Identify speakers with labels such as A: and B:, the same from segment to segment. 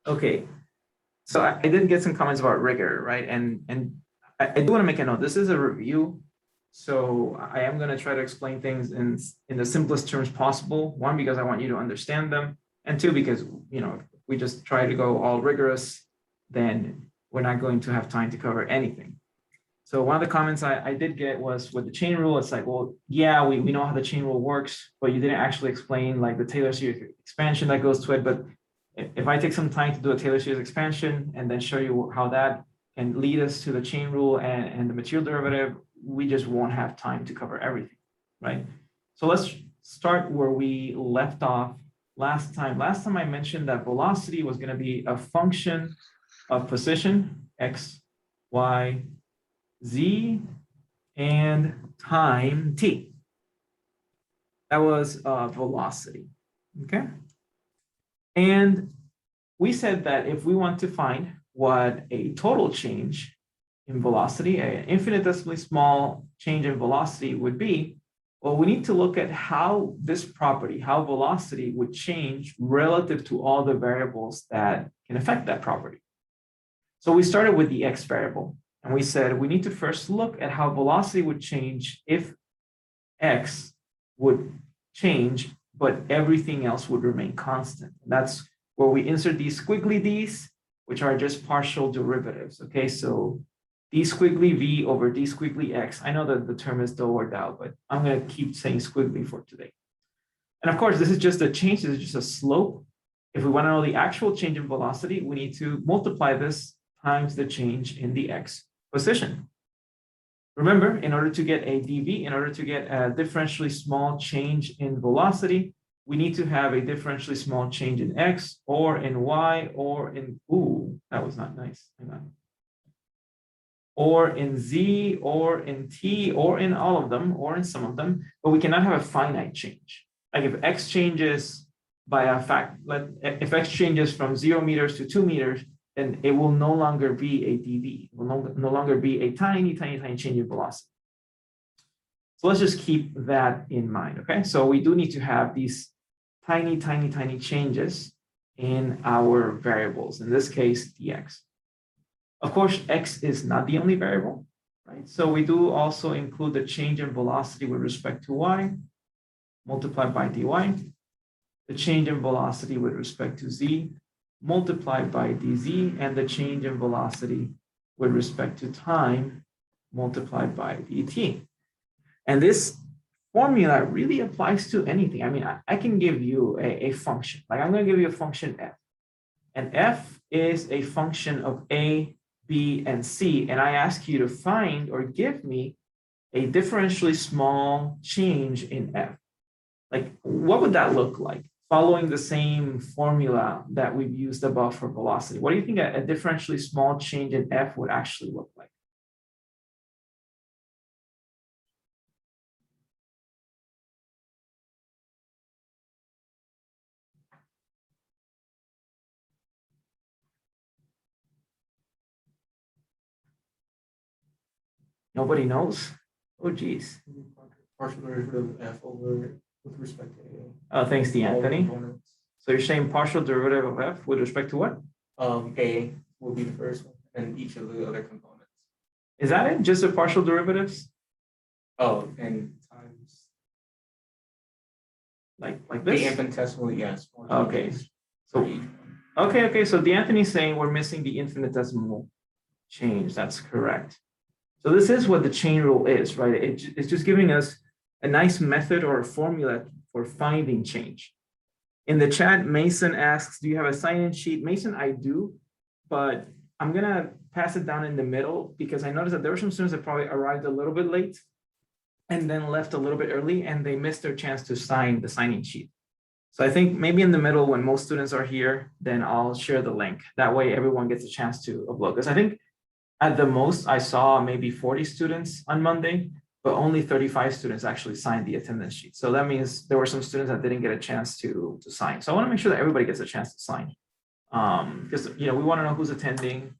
A: Okay, so I did get some comments about rigor, right? And I do want to make a note. This is a review, so I am going to try to explain things in the simplest terms possible. One, because I want you to understand them, and two, because if we just try to go all rigorous, then we're not going to have time to cover anything. So one of the comments I did get was with the chain rule. It's like, well, yeah, we know how the chain rule works, but you didn't actually explain like the Taylor series expansion that goes to it. But if I take some time to do a Taylor series expansion and then show you how that can lead us to the chain rule and the material derivative, we just won't have time to cover everything, right? So let's start where we left off last time. Last time I mentioned that velocity was going to be a function of position, x, y, z, and time, t. That was velocity, okay? And we said that if we want to find what a total change in velocity, an infinitesimally small change in velocity would be, well, we need to look at how this property, how velocity would change relative to all the variables that can affect that property. So we started with the x variable, and we said we need to first look at how velocity would change if x would change, but everything else would remain constant. And that's where we insert these squiggly d's, which are just partial derivatives. Okay, so d squiggly v over d squiggly x. I know that the term is dollar out, but I'm going to keep saying squiggly for today. And of course, this is just a change. This is just a slope. If we want to know the actual change in velocity, we need to multiply this times the change in the x position. Remember, in order to get a dv, in order to get a differentially small change in velocity, we need to have a differentially small change in x or in y or in, ooh, that was not nice. Hang on. Or in z or in t or in all of them or in some of them, but we cannot have a finite change. Like if x changes by a fact, if x changes from 0 meters to 2 meters, then it will no longer be a dv. It will no longer be a tiny, tiny, tiny change in velocity. So let's just keep that in mind, okay? So we do need to have these tiny, tiny, tiny changes in our variables, in this case, dx. Of course, x is not the only variable, right? So we do also include the change in velocity with respect to y, multiplied by dy, the change in velocity with respect to z, multiplied by dz, and the change in velocity with respect to time multiplied by dt. And this formula really applies to anything. I mean, I can give you a function. Like I'm going to give you a function f. And f is a function of a, b, and c. And I ask you to find or give me a differentially small change in f. Like, what would that look like? Following the same formula that we've used above for velocity. What do you think a differentially small change in f would actually look like? Nobody knows? Oh, geez.
B: Partial derivative of f over with respect to a.
A: Oh, thanks, D'Anthony. So you're saying partial derivative of f with respect to what?
B: A will be the first one, and each of the other components.
A: Is that it? Just the partial derivatives?
B: Oh, and times.
A: Like this?
B: The infinitesimal, yes.
A: Okay. So, okay. So D'Anthony's saying we're missing the infinitesimal change. That's correct. So this is what the chain rule is, right? It's just giving us a nice method or a formula for finding change. In the chat, Mason asks, do you have a sign-in sheet? Mason, I do, but I'm going to pass it down in the middle because I noticed that there were some students that probably arrived a little bit late and then left a little bit early and they missed their chance to sign the sign-in sheet. So I think maybe in the middle when most students are here, then I'll share the link. That way everyone gets a chance to upload. Because I think at the most I saw maybe 40 students on Monday, but only 35 students actually signed the attendance sheet. So that means there were some students that didn't get a chance to sign. So I want to make sure that everybody gets a chance to sign. Because we want to know who's attending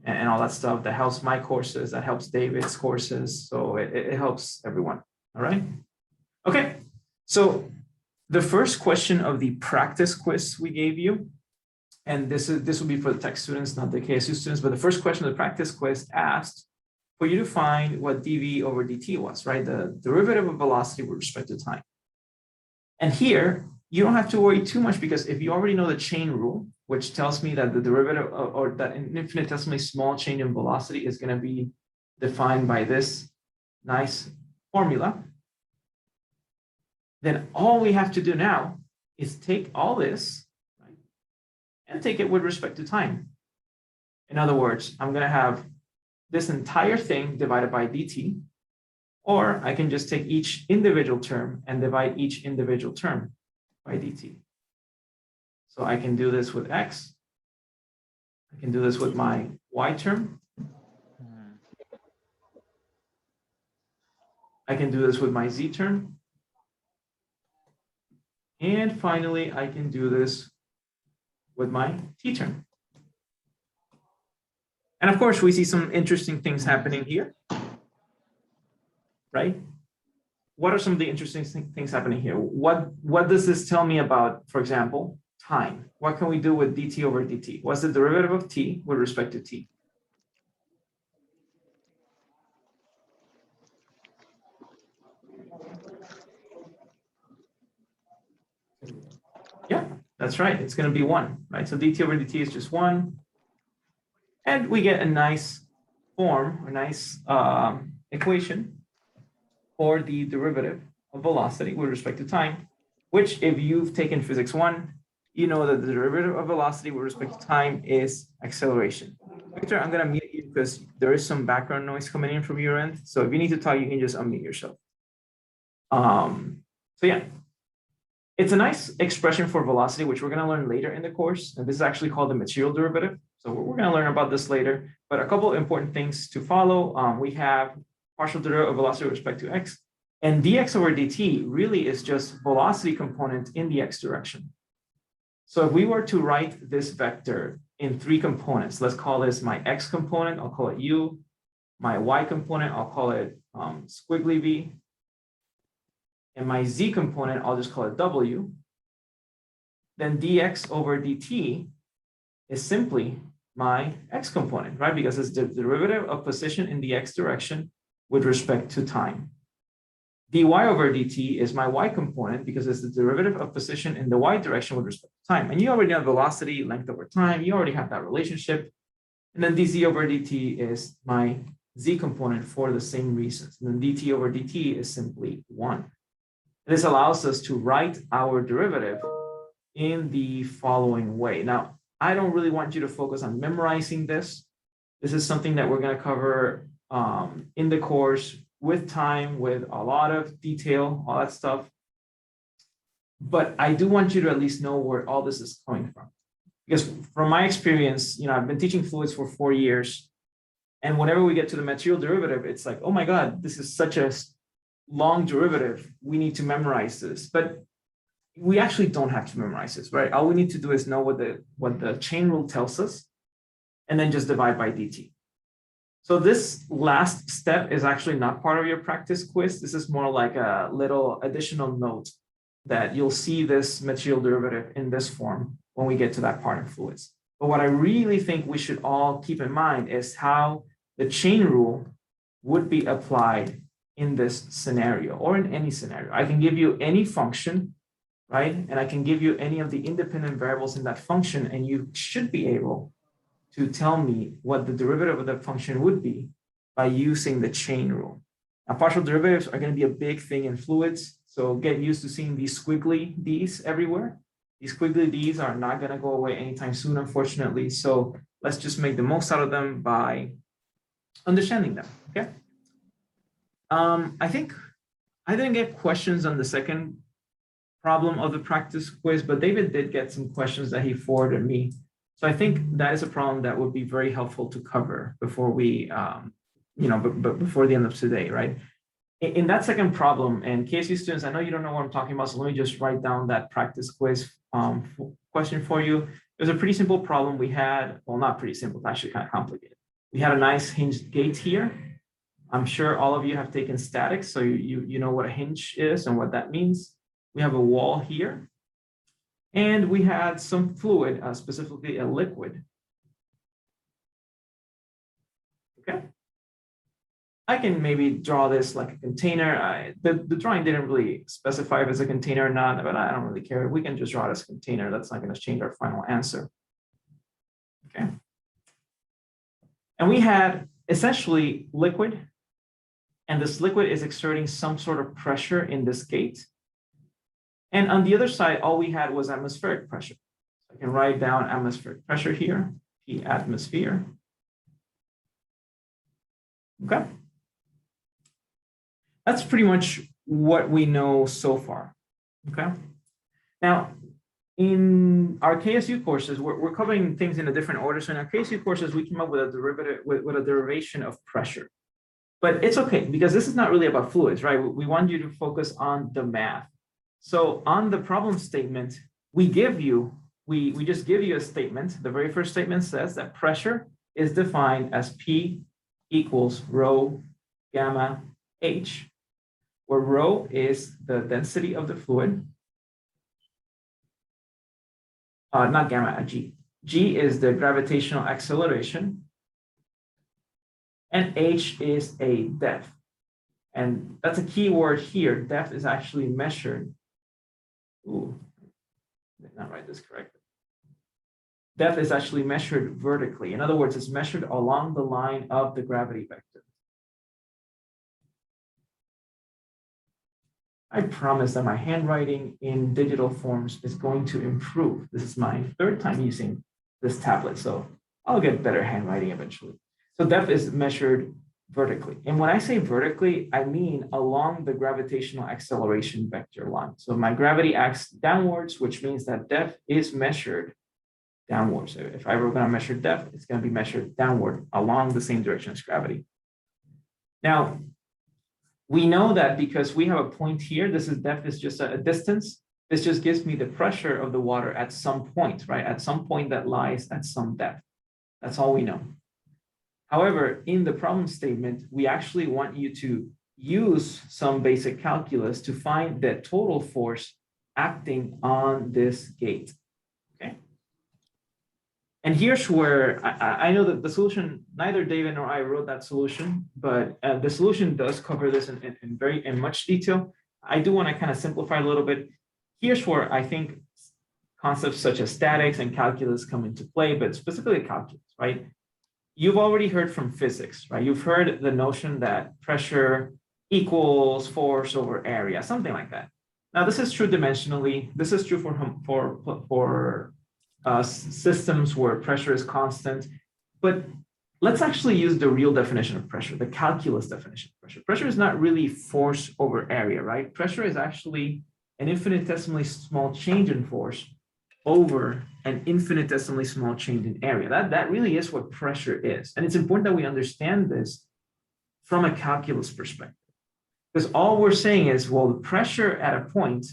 A: and all that stuff. That helps my courses, that helps David's courses. So it helps everyone. All right. Okay. So the first question of the practice quiz we gave you And this will be for the tech students, not the KSU students. But the first question of the practice quiz asked for you to find what dv over dt was, right? The derivative of velocity with respect to time. And here, you don't have to worry too much, because if you already know the chain rule, which tells me that the derivative or that an infinitesimally small change in velocity is going to be defined by this nice formula, then all we have to do now is take all this, right, and take it with respect to time. In other words, I'm going to have this entire thing divided by dt, or I can just take each individual term and divide each individual term by dt. So I can do this with x. I can do this with my y term. I can do this with my z term. And finally, I can do this with my t term. And of course, we see some interesting things happening here, right? What are some of the interesting things happening here? What does this tell me about, for example, time? What can we do with dt over dt? What's the derivative of t with respect to t? Yeah, that's right. It's going to be 1, right? So dt over dt is just 1. And we get a nice form, a nice equation for the derivative of velocity with respect to time, which, if you've taken physics 1, you know that the derivative of velocity with respect to time is acceleration. Victor, I'm going to mute you because there is some background noise coming in from your end. So if you need to talk, you can just unmute yourself. So yeah, it's a nice expression for velocity, which we're going to learn later in the course. And this is actually called the material derivative. So we're going to learn about this later. But a couple of important things to follow. We have partial derivative of velocity with respect to x. And dx over dt really is just velocity component in the x direction. So if we were to write this vector in 3 components, let's call this my x component, I'll call it u. My y component, I'll call it squiggly v. And my z component, I'll just call it w. Then dx over dt is simply my x component, right? Because it's the derivative of position in the x direction with respect to time. dy over dt is my y component, because it's the derivative of position in the y direction with respect to time. And you already know velocity, length over time. You already have that relationship. And then dz over dt is my z component for the same reasons. And then dt over dt is simply 1. This allows us to write our derivative in the following way. Now, I don't really want you to focus on memorizing this. This is something that we're going to cover in the course with time, with a lot of detail, all that stuff. But I do want you to at least know where all this is coming from. Because from my experience, I've been teaching fluids for 4 years. And whenever we get to the material derivative, it's like, oh my God, this is such a long derivative. We need to memorize this. But we actually don't have to memorize this, right? All we need to do is know what the chain rule tells us, and then just divide by dt. So this last step is actually not part of your practice quiz. This is more like a little additional note that you'll see this material derivative in this form when we get to that part in fluids. But what I really think we should all keep in mind is how the chain rule would be applied in this scenario, or in any scenario. I can give you any function, right? And I can give you any of the independent variables in that function, and you should be able to tell me what the derivative of that function would be by using the chain rule. Now, partial derivatives are going to be a big thing in fluids, so get used to seeing these squiggly d's everywhere. These squiggly d's are not going to go away anytime soon, unfortunately. So let's just make the most out of them by understanding them, okay? I think I didn't get questions on the second problem of the practice quiz, but David did get some questions that he forwarded me. So I think that is a problem that would be very helpful to cover before we, but before the end of today, right? In that second problem, and KSU students, I know you don't know what I'm talking about, so let me just write down that practice quiz question for you. It was a pretty simple problem we had. Well, not pretty simple, it's actually kind of complicated. We had a nice hinged gate here. I'm sure all of you have taken statics, so you know what a hinge is and what that means. We have a wall here. And we had some fluid, specifically a liquid. Okay. I can maybe draw this like a container. The drawing didn't really specify if it's a container or not, but I don't really care. We can just draw it as a container. That's not going to change our final answer. Okay. And we had essentially liquid, and this liquid is exerting some sort of pressure in this gate. And on the other side, all we had was atmospheric pressure. So I can write down atmospheric pressure here, P atmosphere. Okay. That's pretty much what we know so far. Okay. Now, in our KSU courses, we're covering things in a different order. So in our KSU courses, we came up with a derivative, with a derivation of pressure. But it's okay, because this is not really about fluids, right? We want you to focus on the math. So on the problem statement, we just give you a statement. The very first statement says that pressure is defined as P equals rho gamma H, where rho is the density of the fluid. Not gamma, G. G is the gravitational acceleration, and H is a depth. And that's a key word here. Depth is actually measured. Ooh, I did not write this correctly. Depth is actually measured vertically. In other words, it's measured along the line of the gravity vector. I promise that my handwriting in digital forms is going to improve. This is my third time using this tablet, so I'll get better handwriting eventually. So depth is measured vertically. And when I say vertically, I mean along the gravitational acceleration vector line. So my gravity acts downwards, which means that depth is measured downwards. So if I were going to measure depth, it's going to be measured downward along the same direction as gravity. Now, we know that because we have a point here, this is depth is just a distance. This just gives me the pressure of the water at some point, right? At some point that lies at some depth. That's all we know. However, in the problem statement, we actually want you to use some basic calculus to find the total force acting on this gate. Okay. And here's where I know that the solution, neither David nor I wrote that solution, but the solution does cover this in much detail. I do want to kind of simplify a little bit. Here's where I think concepts such as statics and calculus come into play, but specifically calculus, right? You've already heard from physics, right? You've heard the notion that pressure equals force over area, something like that. Now, this is true dimensionally. This is true for systems where pressure is constant. But let's actually use the real definition of pressure, the calculus definition of pressure. Pressure is not really force over area, right? Pressure is actually an infinitesimally small change in force over an infinitesimally small change in area. That really is what pressure is. And it's important that we understand this from a calculus perspective. Because all we're saying is, well, the pressure at a point,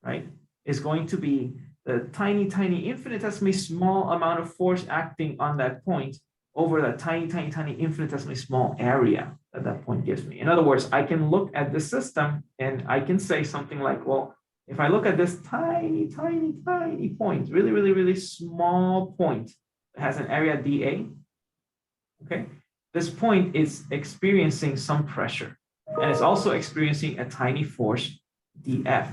A: right, is going to be the tiny, tiny, infinitesimally small amount of force acting on that point over that tiny, tiny, tiny, infinitesimally small area that that point gives me. In other words, I can look at the system and I can say something like, well, if I look at this tiny, tiny, tiny point, really, really, really small point that has an area dA, okay, this point is experiencing some pressure and it's also experiencing a tiny force dF,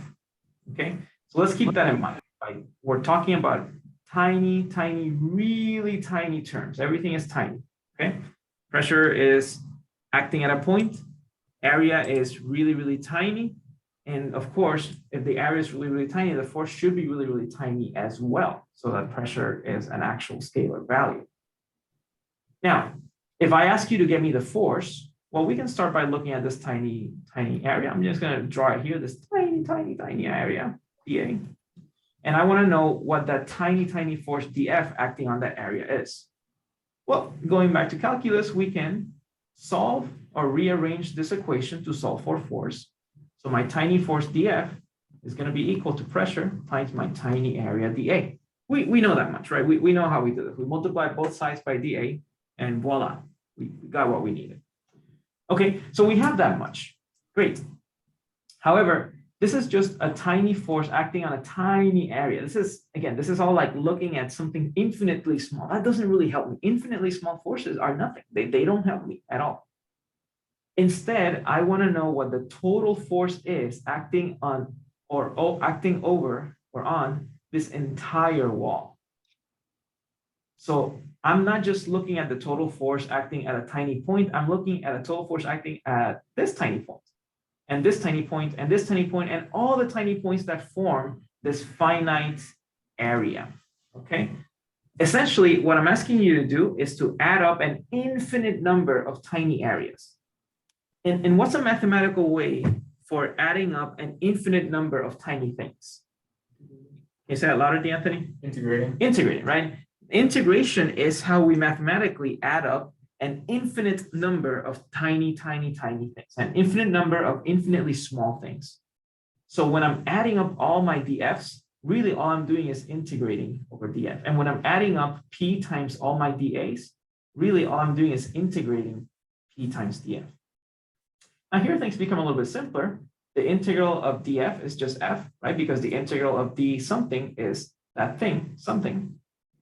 A: okay? So let's keep that in mind. Right? We're talking about tiny, tiny, really tiny terms. Everything is tiny, okay? Pressure is acting at a point, area is really, really tiny. And of course, if the area is really, really tiny, the force should be really, really tiny as well. So that pressure is an actual scalar value. Now, if I ask you to get me the force, well, we can start by looking at this tiny, tiny area. I'm just going to draw it here, this tiny, tiny, tiny area, dA. And I want to know what that tiny, tiny force dF acting on that area is. Well, going back to calculus, we can solve or rearrange this equation to solve for force. So my tiny force dF is going to be equal to pressure times my tiny area dA. We know that much, right? We know how we do this. We multiply both sides by dA and voila, we got what we needed. Okay, so we have that much. Great. However, This is just a tiny force acting on a tiny area. This is all like looking at something infinitely small. That doesn't really help me. Infinitely small forces are nothing. They don't help me at all. Instead, I want to know what the total force is acting on or acting over or on this entire wall. So I'm not just looking at the total force acting at a tiny point. I'm looking at a total force acting at this tiny point, and this tiny point, and this tiny point, and all the tiny points that form this finite area. Okay. Essentially, what I'm asking you to do is to add up an infinite number of tiny areas. And what's a mathematical way for adding up an infinite number of tiny things? Can you say that louder, D'Anthony?
B: Integrating.
A: Integrating, right? Integration is how we mathematically add up an infinite number of tiny, tiny, tiny things, an infinite number of infinitely small things. So when I'm adding up all my df's, really all I'm doing is integrating over df. And when I'm adding up p times all my dA's, really all I'm doing is integrating p times df. Now here things become a little bit simpler. The integral of df is just f, right? Because the integral of d something is that thing, something.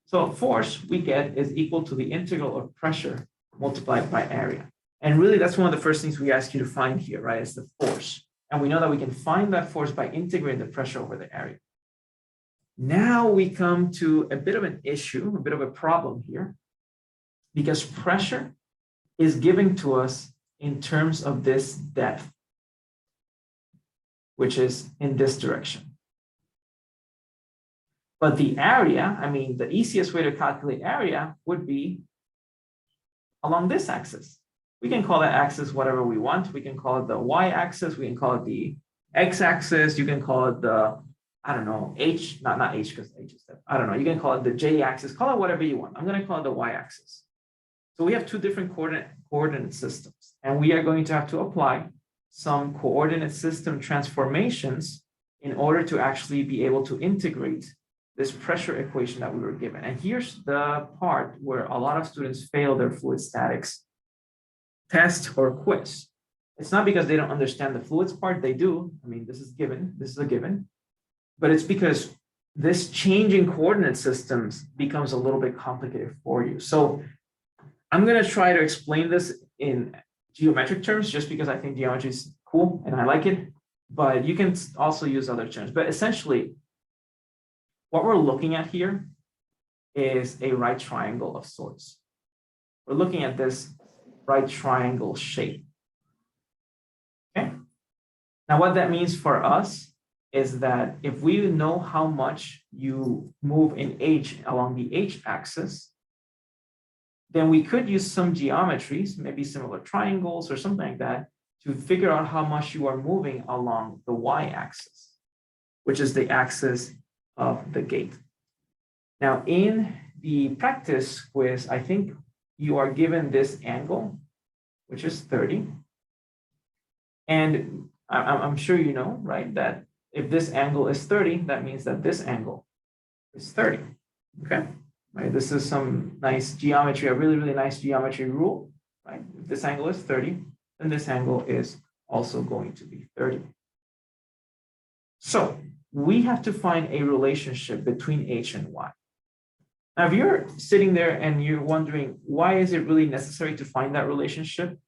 A: So force we get is equal to the integral of pressure multiplied by area. And really that's one of the first things we ask you to find here, right? Is the force. And we know that we can find that force by integrating the pressure over the area. Now we come to a bit of an issue, a bit of a problem here, because pressure is given to us in terms of this depth, which is in this direction. But the area, I mean, the easiest way to calculate area would be along this axis. We can call that axis whatever we want. We can call it the y-axis. We can call it the x-axis. You can call it the, I don't know, h, not h because h is that. I don't know. You can call it the j-axis. Call it whatever you want. I'm going to call it the y-axis. So we have two different coordinate systems, and we are going to have to apply some coordinate system transformations in order to actually be able to integrate this pressure equation that we were given. And here's the part where a lot of students fail their fluid statics test or quiz. It's not because they don't understand the fluids part, they do. I mean, this is given, this is a given, but it's because this changing coordinate systems becomes a little bit complicated for you. So I'm going to try to explain this in geometric terms just because I think geometry is cool and I like it, but you can also use other terms. But essentially, what we're looking at here is a right triangle of sorts. We're looking at this right triangle shape. Okay. Now, what that means for us is that if we know how much you move in h along the h-axis, then we could use some geometries, maybe similar triangles or something like that, to figure out how much you are moving along the y-axis, which is the axis of the gate. Now, in the practice quiz, I think you are given this angle, which is 30. And I'm sure you know, right, that if this angle is 30, that means that this angle is 30, okay? Right, this is some nice geometry, a really, really nice geometry rule, right? If this angle is 30, then this angle is also going to be 30. So we have to find a relationship between h and y. Now, if you're sitting there and you're wondering, why is it really necessary to find that relationship?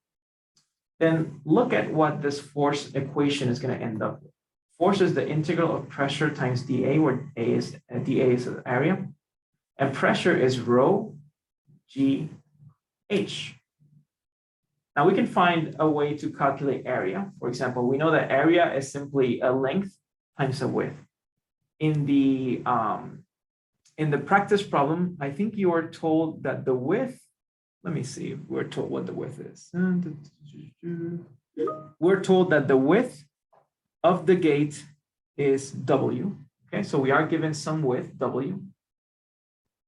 A: Then look at what this force equation is going to end up with. Force is the integral of pressure times dA, where dA is the area. And pressure is rho g h. Now we can find a way to calculate area. For example, we know that area is simply a length times a width. In the practice problem, I think you are told that the width, let me see if we're told what the width is. We're told that the width of the gate is W. Okay, so we are given some width, W.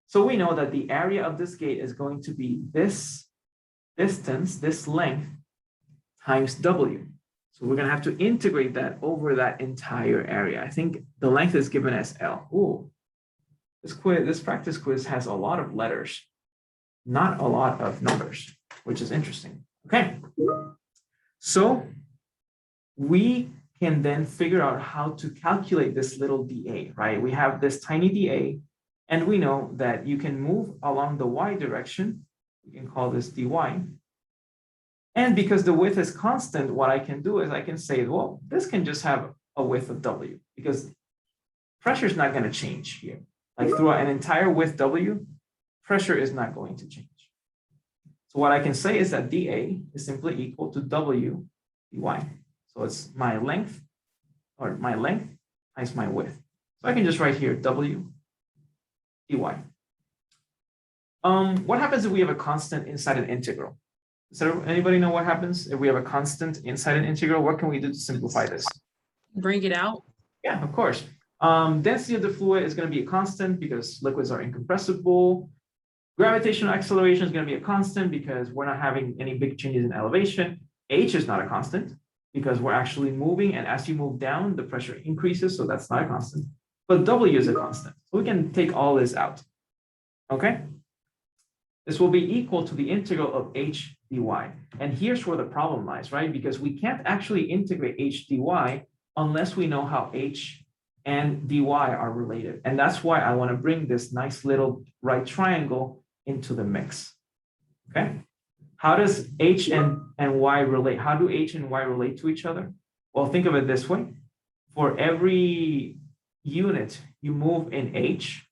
A: So we know that the area of this gate is going to be this distance, this length, times W. So we're going to have to integrate that over that entire area. I think the length is given as L. Ooh, this practice quiz has a lot of letters, not a lot of numbers, which is interesting. Okay. So we can then figure out how to calculate this little dA, right? We have this tiny dA, and we know that you can move along the y direction. We can call this dy. And because the width is constant, what I can do is I can say, well, this can just have a width of W, because pressure is not going to change here. Like throughout an entire width W, pressure is not going to change. So what I can say is that dA is simply equal to W dy. So it's my length times my width. So I can just write here W dy. What happens if we have a constant inside an integral? So anybody know what happens if we have a constant inside an integral? What can we do to simplify this?
C: Bring it out.
A: Yeah, of course. Density of the fluid is going to be a constant because liquids are incompressible. Gravitational acceleration is going to be a constant because we're not having any big changes in elevation. H is not a constant because we're actually moving, and as you move down, the pressure increases, so that's not a constant. But W is a constant, so we can take all this out. Okay? This will be equal to the integral of H dy. And here's where the problem lies, right? Because we can't actually integrate H dy unless we know how H and dy are related. And that's why I want to bring this nice little right triangle into the mix. Okay? How does H and y relate? How do H and y relate to each other? Well, think of it this way. For every unit you move in H,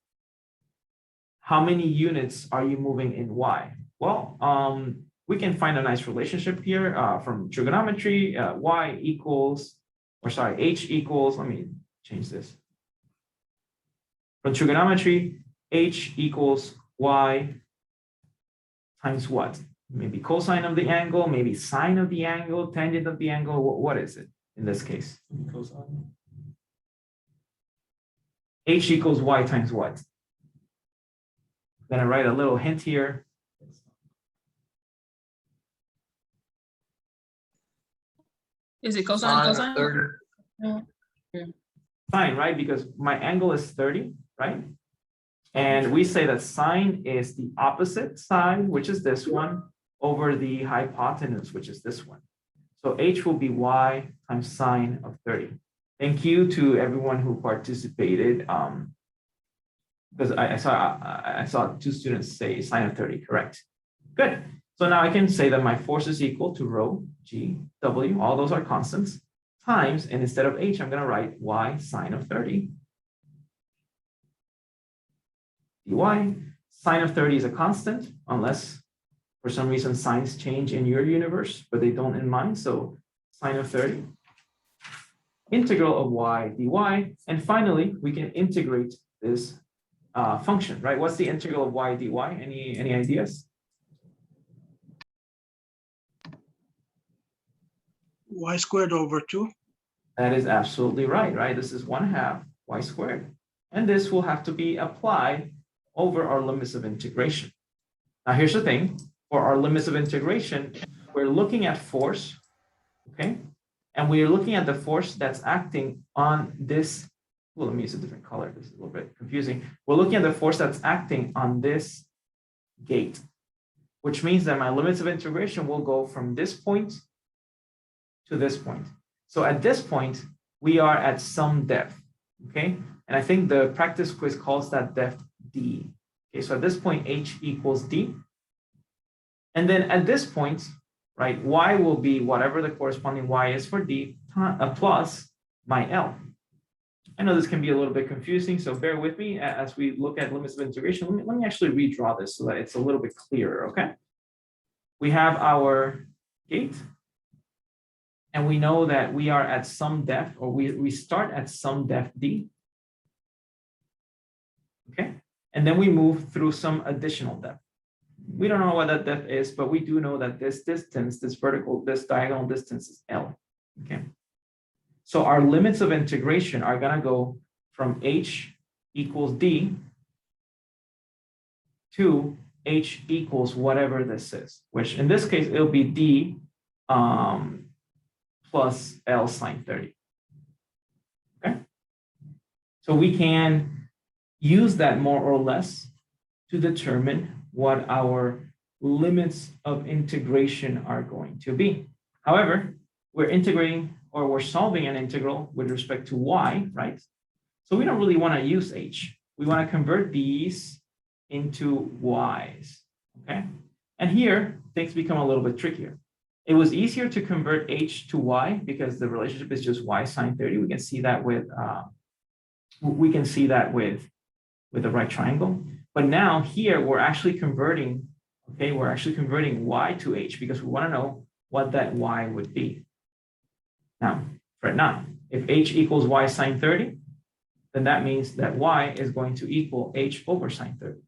A: how many units are you moving in y? Well, we can find a nice relationship here from trigonometry. H equals, let me change this. From trigonometry, H equals y times what? Maybe cosine of the angle, maybe sine of the angle, tangent of the angle. What is it in this case?
B: Cosine.
A: H equals y times what? I'm going to write a little hint here.
C: Is it cosine? Cosine?
B: 30.
A: Sine, right? Because my angle is 30, right? And we say that sine is the opposite side, which is this one, over the hypotenuse, which is this one. So H will be y times sine of 30. Thank you to everyone who participated. Because I saw two students say sine of 30, correct. Good. So now I can say that my force is equal to rho, g, w, all those are constants, times, and instead of h, I'm going to write y sine of 30 dy. Sine of 30 is a constant, unless for some reason signs change in your universe, but they don't in mine. So sine of 30, integral of y dy, and finally, we can integrate this function, right? What's the integral of y dy? Any ideas?
D: Y squared over 2.
A: That is absolutely right, right? This is 1/2 y squared. And this will have to be applied over our limits of integration. Now, here's the thing. For our limits of integration, we're looking at force, okay? And we are looking at the force that's acting on this. Well, let me use a different color. This is a little bit confusing. We're looking at the force that's acting on this gate, which means that my limits of integration will go from this point to this point. So at this point, we are at some depth, okay? And I think the practice quiz calls that depth D. Okay, so at this point, H equals D. And then at this point, right, Y will be whatever the corresponding Y is for D plus my L. I know this can be a little bit confusing, so bear with me as we look at limits of integration. Let me actually redraw this so that it's a little bit clearer, okay? We have our gate, and we know that we are at some depth, or we start at some depth D, okay? And then we move through some additional depth. We don't know what that depth is, but we do know that this distance, this diagonal distance is L, okay? So our limits of integration are gonna go from H equals D to H equals whatever this is, which in this case, it'll be D plus L sine 30, okay? So we can use that more or less to determine what our limits of integration are going to be. However, we're integrating or we're solving an integral with respect to y, right? So we don't really want to use h. We want to convert these into y's, okay? And here, things become a little bit trickier. It was easier to convert h to y because the relationship is just y sine 30. We can see that with the right triangle. But now here we're actually converting, okay, we're actually converting y to h because we want to know what that y would be. Now, fret not. If h equals y sine 30, then that means that y is going to equal h over sine 30.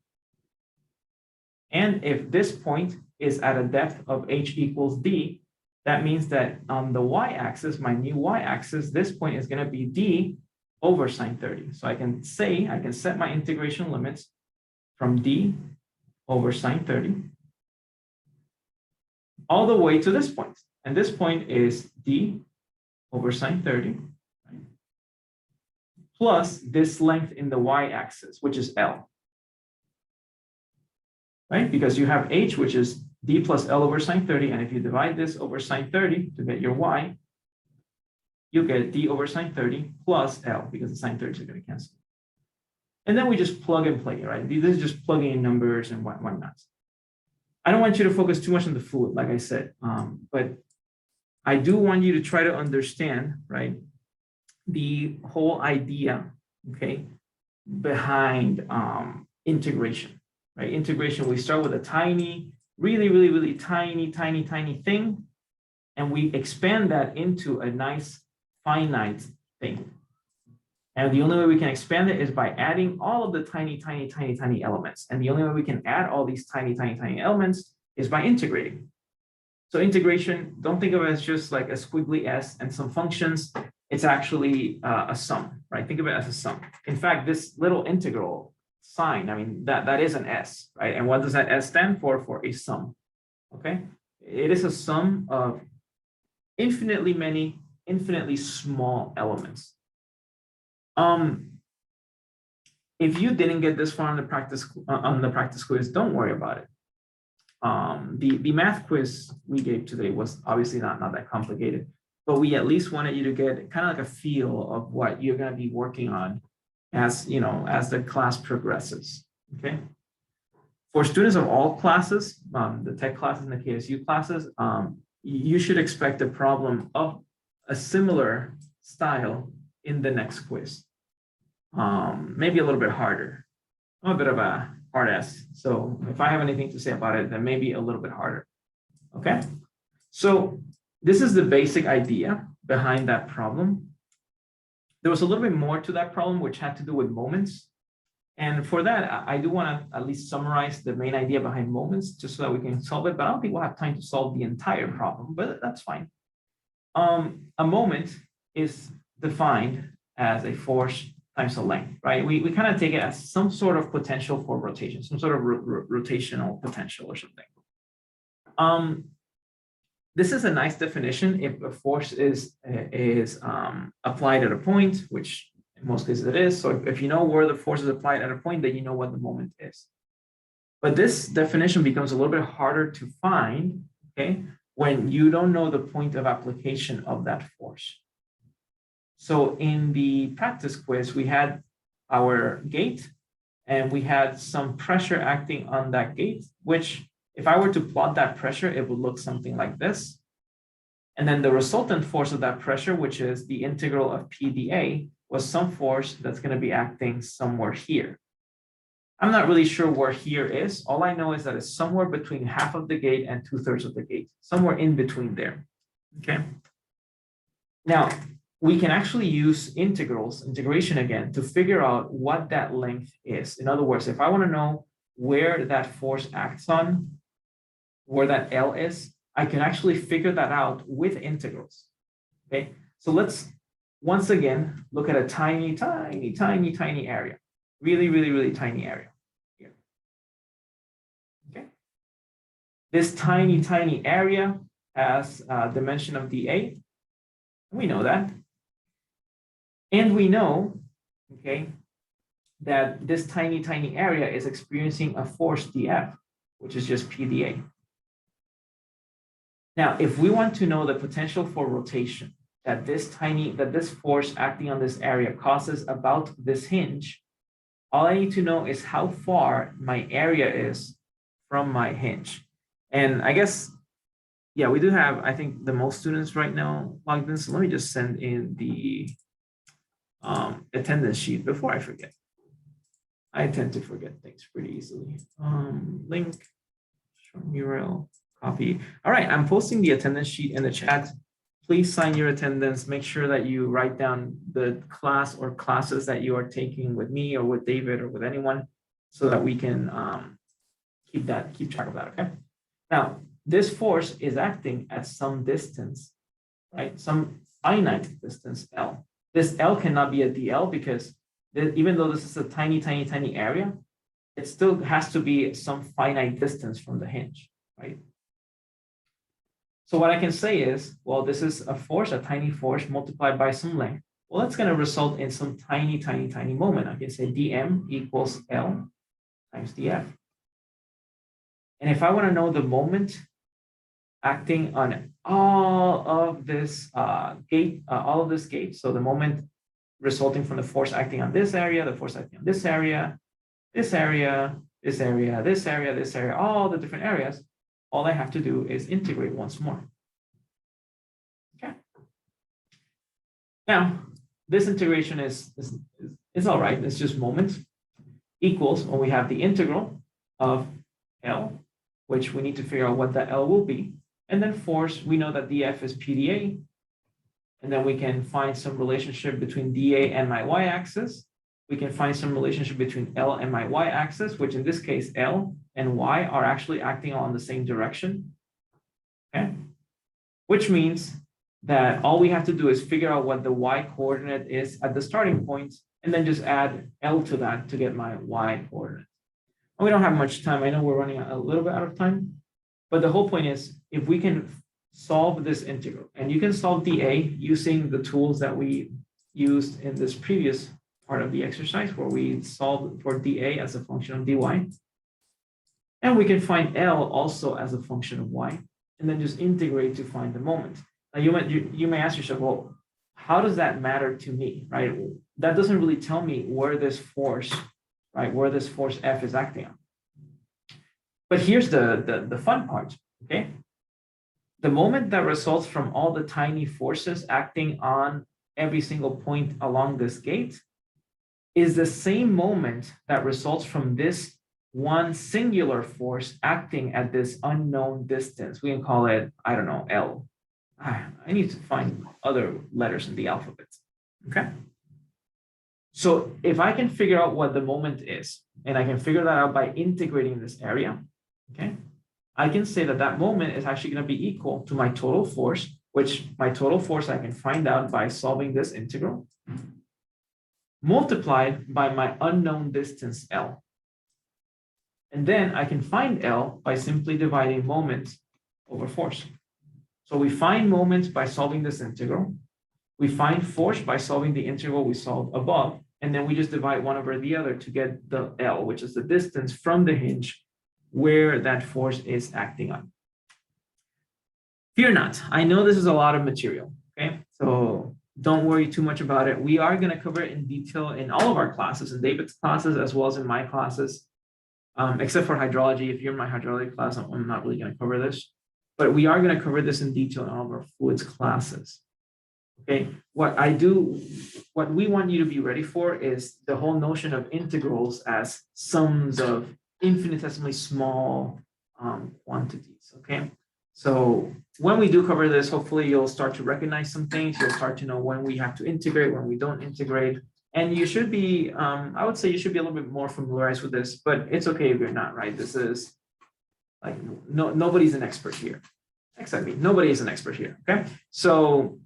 A: And if this point is at a depth of h equals d, that means that on the y-axis, my new y-axis, this point is going to be d over sine 30. So I can set my integration limits from d over sine 30 all the way to this point. And this point is d over sine 30, right? Plus this length in the y-axis, which is L. Right? Because you have h, which is d plus L over sine 30, and if you divide this over sine 30 to get your y, you get d over sine 30 plus L, because the sine 30s are going to cancel. And then we just plug and play, right? This is just plugging in numbers and whatnot. I don't want you to focus too much on the fluid, like I said, but I do want you to try to understand, right, the whole idea, okay, behind integration. Right, integration, we start with a tiny, really tiny thing, and we expand that into a nice finite thing. And the only way we can expand it is by adding all of the tiny elements. And the only way we can add all these tiny elements is by integrating. So integration, don't think of it as just like a squiggly s and some functions. It's actually a sum, right? Think of it as a sum. In fact, this little integral sign, I mean, that is an S, right? And what does that S stand for? For a sum, okay? It is a sum of infinitely many, infinitely small elements. If you didn't get this far on the practice quiz, don't worry about it. The math quiz we gave today was obviously not that complicated, but we at least wanted you to get kind of like a feel of what you're going to be working on as the class progresses. Okay. For students of all classes, the tech classes and the KSU classes, you should expect a problem of a similar style in the next quiz. Maybe a little bit harder. I'm a bit of a hard ass. So if I have anything to say about it, then maybe a little bit harder. Okay. So this is the basic idea behind that problem. There was a little bit more to that problem, which had to do with moments. And for that, I do want to at least summarize the main idea behind moments, just so that we can solve it. But I don't think we'll have time to solve the entire problem, but that's fine. A moment is defined as a force times a length, right? We kind of take it as some sort of potential for rotation, some sort of rotational potential or something. This is a nice definition if a force is applied at a point, which in most cases it is. So if you know where the force is applied at a point, then you know what the moment is. But this definition becomes a little bit harder to find, okay, when you don't know the point of application of that force. So in the practice quiz, we had our gate and we had some pressure acting on that gate, which if I were to plot that pressure, it would look something like this. And then the resultant force of that pressure, which is the integral of P dA, was some force that's going to be acting somewhere here. I'm not really sure where here is. All I know is that it's somewhere between half of the gate and 2/3 of the gate, somewhere in between there. Okay. Now, we can actually use integration again, to figure out what that length is. In other words, if I want to know where that force acts on, where that L is, I can actually figure that out with integrals. Okay, so let's once again look at a tiny area, really tiny area here. Okay, this tiny area has a dimension of dA. We know that. And we know, okay, that this tiny area is experiencing a force dF, which is just P dA. Now, if we want to know the potential for rotation, that this force acting on this area causes about this hinge, all I need to know is how far my area is from my hinge. And I guess, yeah, we do have, I think, the most students right now logged in. So let me just send in the attendance sheet before I forget. I tend to forget things pretty easily. Link, URL, copy. All right, I'm posting the attendance sheet in the chat. Please sign your attendance. Make sure that you write down the class or classes that you are taking with me or with David or with anyone, so that we can keep track of that. Okay. Now, this force is acting at some distance, right? Some finite distance L. This L cannot be a DL because even though this is a tiny, tiny, tiny area, it still has to be some finite distance from the hinge, right? So what I can say is, well, this is a force, a tiny force multiplied by some length. Well, that's going to result in some tiny, tiny, tiny moment. I can say dm equals L times df. And if I want to know the moment acting on all of this gate, so the moment resulting from the force acting on this area, the force acting on this area, this area, this area, this area, this area, all the different areas, all I have to do is integrate once more. Okay. Now, this integration is all right. It's just moment equals when we have the integral of L, which we need to figure out what that L will be. And then force, we know that dF is PdA. And then we can find some relationship between dA and my y-axis. We can find some relationship between L and my y-axis, which in this case, L and y are actually acting on the same direction. Okay. Which means that all we have to do is figure out what the y coordinate is at the starting point, and then just add L to that to get my y coordinate. And we don't have much time. I know we're running a little bit out of time, but the whole point is if we can solve this integral, and you can solve dA using the tools that we used in this previous part of the exercise where we solved for dA as a function of dy. And we can find L also as a function of y, and then just integrate to find the moment. Now you may ask yourself, well, how does that matter to me, right? That doesn't really tell me where this force, right, where this force F is acting on. But here's the fun part, okay? The moment that results from all the tiny forces acting on every single point along this gate is the same moment that results from this one singular force acting at this unknown distance. We can call it, I don't know, L. I need to find other letters in the alphabet, okay? So if I can figure out what the moment is, and I can figure that out by integrating this area, okay? I can say that that moment is actually going to be equal to my total force, which my total force I can find out by solving this integral, multiplied by my unknown distance L. And then I can find L by simply dividing moment over force. So we find moment by solving this integral. We find force by solving the integral we solved above, and then we just divide one over the other to get the L, which is the distance from the hinge where that force is acting on. Fear not, I know this is a lot of material, okay? So don't worry too much about it. We are gonna cover it in detail in all of our classes, in David's classes, as well as in my classes, except for hydrology. If you're in my hydrology class, I'm not really gonna cover this, but we are gonna cover this in detail in all of our fluids classes. Okay, what we want you to be ready for is the whole notion of integrals as sums of infinitesimally small quantities, okay? So when we do cover this, hopefully you'll start to recognize some things. You'll start to know when we have to integrate, when we don't integrate. And you should be, I would say you should be a little bit more familiarized with this, but it's okay if you're not, right? This is like, nobody's an expert here. Exactly, nobody is an expert here, okay? So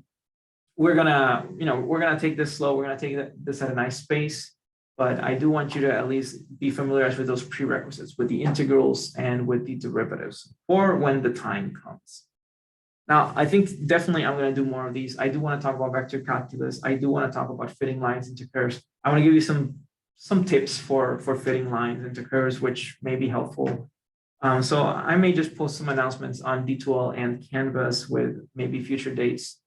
A: we're gonna take this slow. We're gonna take this at a nice pace, but I do want you to at least be familiarized with those prerequisites, with the integrals and with the derivatives, or when the time comes. Now, I think definitely I'm gonna do more of these. I do wanna talk about vector calculus. I do wanna talk about fitting lines into curves. I wanna give you some tips for fitting lines into curves, which may be helpful. So I may just post some announcements on D2L and Canvas with maybe future dates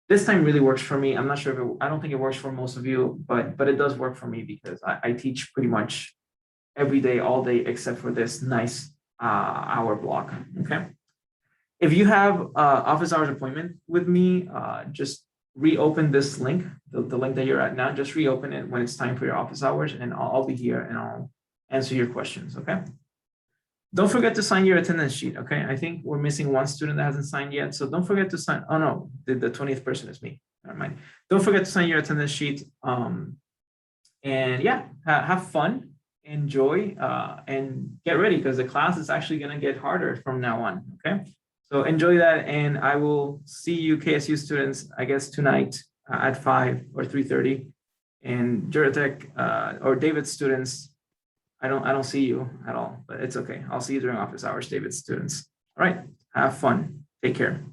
A: This time really works for me. I'm not sure if I don't think it works for most of you, but it does work for me because I teach pretty much every day, all day, except for this nice hour block. Okay. If you have office hours appointment with me, just reopen this link, the link that you're at now. Just reopen it when it's time for your office hours, and I'll be here and I'll answer your questions. Okay. Don't forget to sign your attendance sheet. Okay. I think we're missing one student that hasn't signed yet, so don't forget to sign. Oh no, the 20th person is me. Never mind. Don't forget to sign your attendance sheet. And yeah, have fun, enjoy, and get ready because the class is actually going to get harder from now on. Okay. So enjoy that, and I will see you KSU students, I guess, tonight at 5 or 3:30, and Juratech or David students. I don't see you at all, but it's okay. I'll see you during office hours, David students. All right, have fun. Take care.